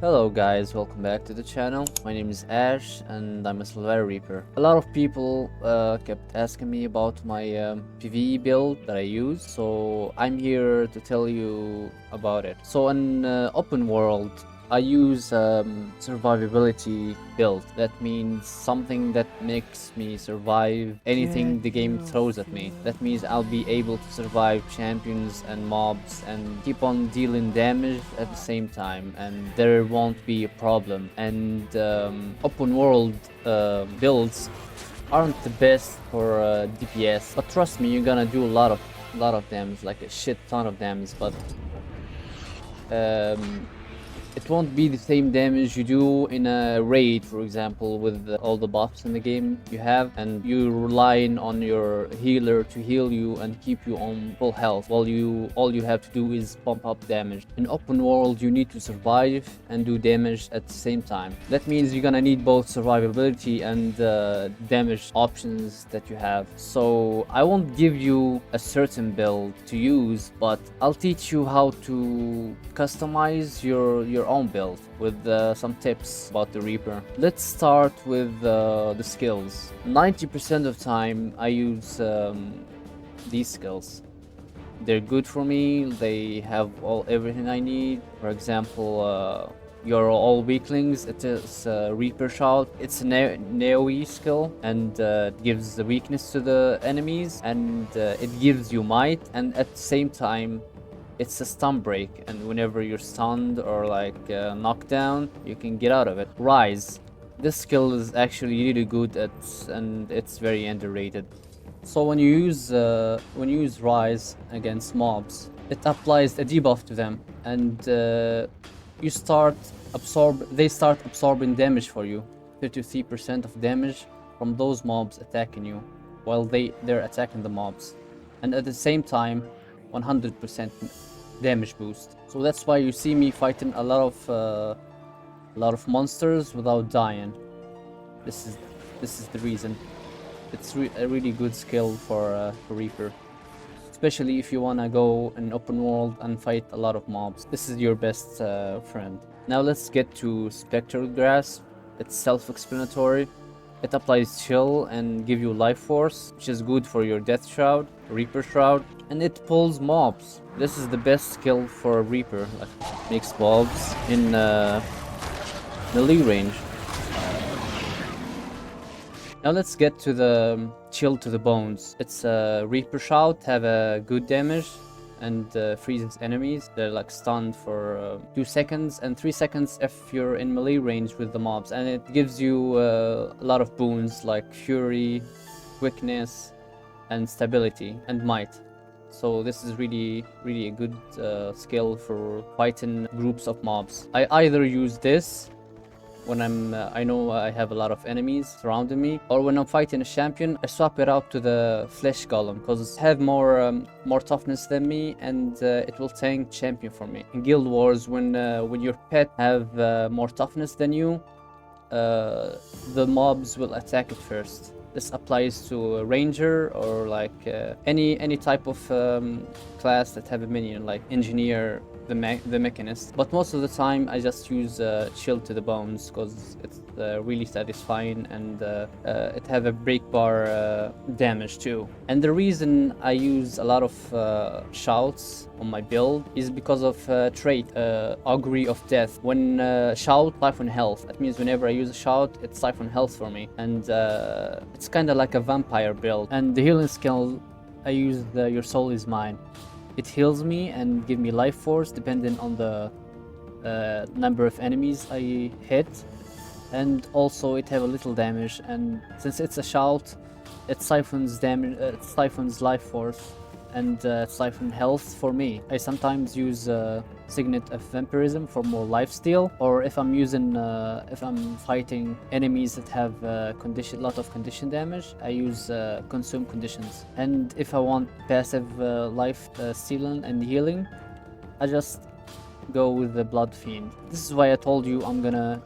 Hello guys, welcome back to the channel. My name is Ash and I'm a Silver Reaper. A lot of people kept asking me about my PvE build that I use, so I'm here to tell you about it. So in open world, I use survivability build. That means something that makes me survive anything the game throws at me. That means I'll be able to survive champions and mobs and keep on dealing damage at the same time, and there won't be a problem. And open world builds aren't the best for DPS, but trust me, you're gonna do a lot of damage, like a shit ton of damage, but it won't be the same damage you do in a raid, for example, with all the buffs in the game you have, and you relying on your healer to heal you and keep you on full health, while all you have to do is pump up damage. In open world, you need to survive and do damage at the same time. That means you're gonna need both survivability and damage options that you have. So I won't give you a certain build to use, but I'll teach you how to customize your own build with some tips about the Reaper. Let's start with the skills. 90% of time I use these skills. They're good for me. They have everything I need. For example, you're all weaklings. It is Reaper Shout. It's a AoE skill, and it gives the weakness to the enemies, and it gives you might, and at the same time it's a stun break, and whenever you're stunned or like knocked down, you can get out of it. Rise. This skill is actually really good and it's very underrated. So when you use Rise against mobs, it applies a debuff to them, and they start absorbing damage for you. 33% of damage from those mobs attacking you while they're attacking the mobs, and at the same time 100% damage boost. So that's why you see me fighting a lot of monsters without dying. This is the reason. It's a really good skill for Reaper, especially if you wanna go in open world and fight a lot of mobs. This is your best friend. Now let's get to Spectral Grasp. It's self-explanatory. It applies chill and give you life force, which is good for your death shroud, Reaper shroud, and it pulls mobs. This is the best skill for a Reaper, like makes mobs in melee range. Now let's get to the chill to the bones. It's a Reaper shout, have a good damage, and freezes enemies. They're like stunned for 2 seconds and 3 seconds if you're in melee range with the mobs, and it gives you a lot of boons like fury, quickness, and stability and might. So this is really a good skill for fighting groups of mobs. I either use this when I know I have a lot of enemies surrounding me, or when I'm fighting a champion, I swap it out to the flesh golem because it have more toughness than me, and it will tank champion for me. In Guild Wars, when your pet have more toughness than you, the mobs will attack it first. This applies to a ranger or like any type of class that have a minion, like engineer, the mechanist. But most of the time I just use chill to the bones because it's really satisfying, and it have a break bar damage too. And the reason I use a lot of shouts on my build is because of trait augury of death. When shout siphon health, that means whenever I use a shout, it siphon health for me, and it's kind of like a vampire build. And the healing skill, I use the Your Soul Is Mine. It heals me and give me life force depending on the number of enemies I hit, and also it have a little damage, and since it's a shout, it siphons damage, it siphons life force, and siphon health for me. I sometimes use Signet of Vampirism for more lifesteal, or if I'm fighting enemies that have lot of condition damage, I use Consume Conditions. And if I want passive life stealing and healing, I just go with the Blood Fiend. This is why I told you I'm gonna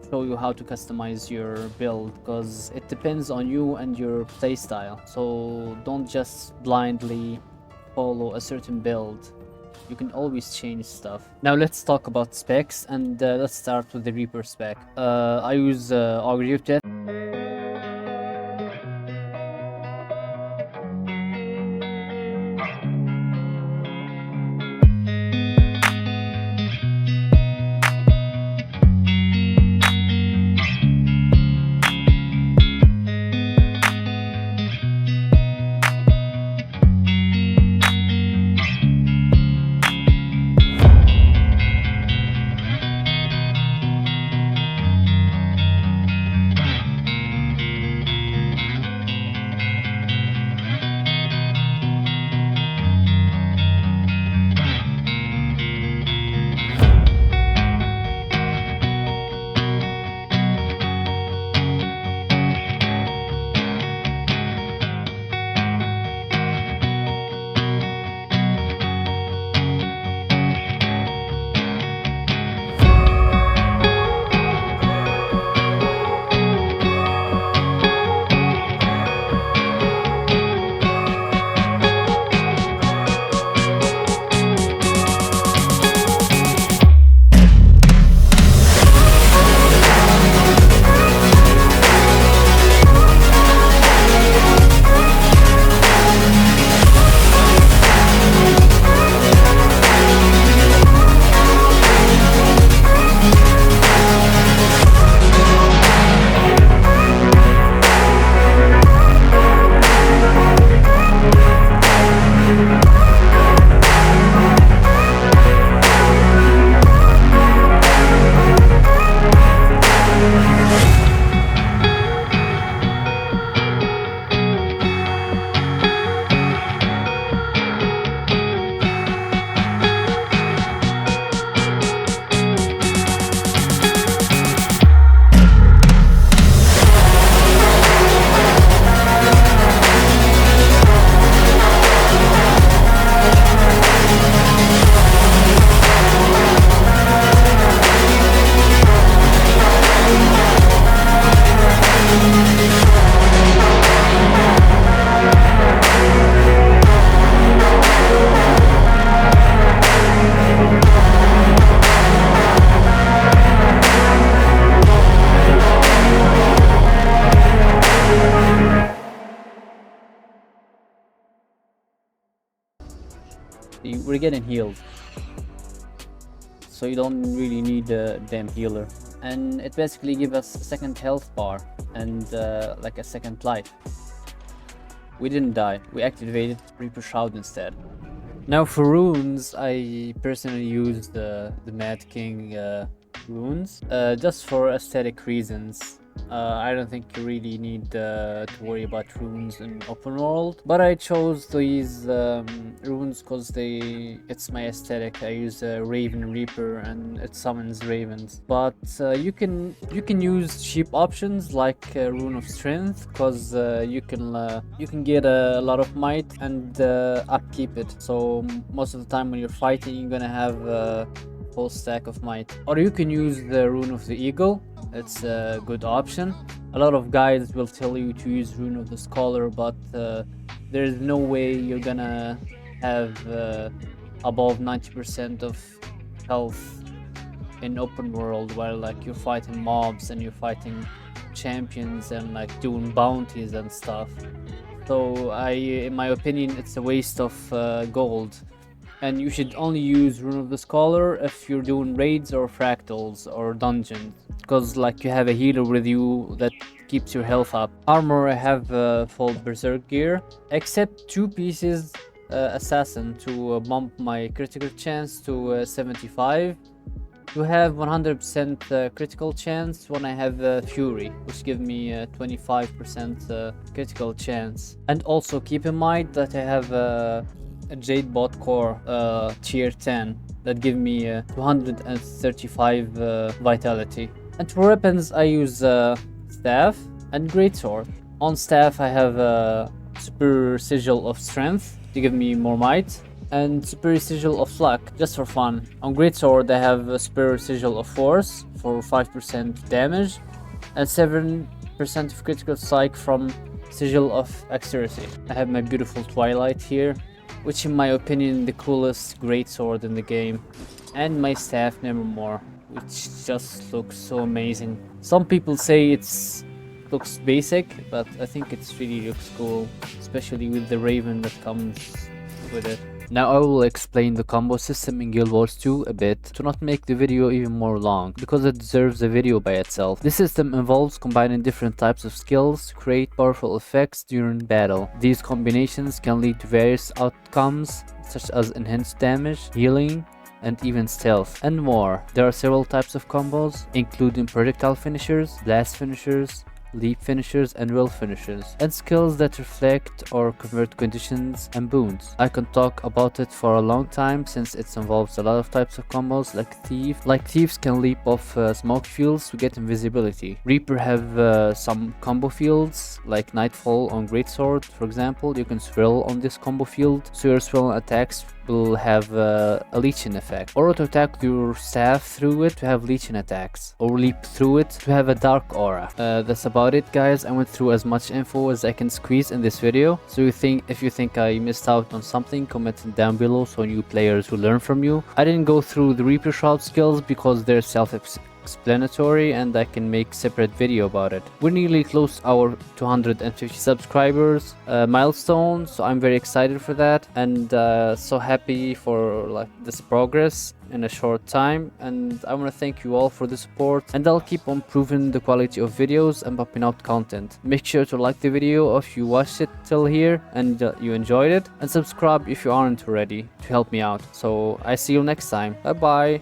show you how to customize your build, because it depends on you and your playstyle. So don't just blindly follow a certain build. You can always change stuff. Now let's talk about specs, and let's start with the Reaper spec. I use Augury of Death. We're getting healed, so you don't really need a damn healer, and it basically gives us a second health bar and like a second life. We didn't die, we activated Reaper Shroud instead. Now for runes, I personally use the Mad King runes just for aesthetic reasons. I don't think you really need to worry about runes in open world, but I chose these runes because it's my aesthetic. I use Raven Reaper and it summons ravens. But you can use cheap options like Rune of Strength, because you can get a lot of might and upkeep it. So most of the time when you're fighting, you're gonna have a whole stack of might. Or you can use the Rune of the Eagle. It's a good option. A lot of guides will tell you to use Rune of the Scholar, but there's no way you're gonna have above 90% of health in open world while like you're fighting mobs and you're fighting champions and like doing bounties and stuff. So in my opinion, it's a waste of gold. And you should only use Rune of the Scholar if you're doing raids or fractals or dungeons, because like you have a healer with you that keeps your health up. Armor, I have full berserk gear, except 2 pieces assassin to bump my critical chance to 75. To have 100% critical chance when I have Fury, which gives me 25% critical chance. And also keep in mind that I have a Jade Bot Core tier 10 that give me 235 vitality. And for weapons, I use Staff and Greatsword. On Staff, I have Superior Sigil of Strength to give me more might, and Superior Sigil of Luck just for fun. On Greatsword, I have a Superior Sigil of Force for 5% damage and 7% of critical strike from Sigil of Accuracy. I have my beautiful Twilight here. which in my opinion the coolest greatsword in the game, and my staff Nevermore, which just looks so amazing. Some people say it's looks basic, but I think it's really looks cool, especially with the raven that comes with it. Now I will explain the combo system in Guild Wars 2 a bit to not make the video even more long, because it deserves a video by itself. This system involves combining different types of skills to create powerful effects during battle. These combinations can lead to various outcomes such as enhanced damage, healing, and even stealth, and more. There are several types of combos, including projectile finishers, blast finishers, leap finishers, and will finishers, and skills that reflect or convert conditions and boons. I can talk about it for a long time since it involves a lot of types of combos like Thief. Like Thieves can leap off smoke fields to get invisibility. Reaper have some combo fields like Nightfall on Greatsword, for example. You can swirl on this combo field, so your swirl attacks will have a leeching effect, or auto attack your staff through it to have leeching attacks, or leap through it to have a dark aura. That's about it, guys. I went through as much info as I can squeeze in this video, so if you think I missed out on something, comment it down below so new players will learn from you. I didn't go through the Reaper Shroud skills because they're self-explanatory and I can make separate video about it. We're nearly close to our 250 subscribers milestone, so I'm very excited for that, and so happy for like this progress in a short time, and I want to thank you all for the support, and I'll keep on improving the quality of videos and popping out content. Make sure to like the video if you watched it till here and you enjoyed it, and subscribe if you aren't already to help me out. So I see you next time. Bye bye.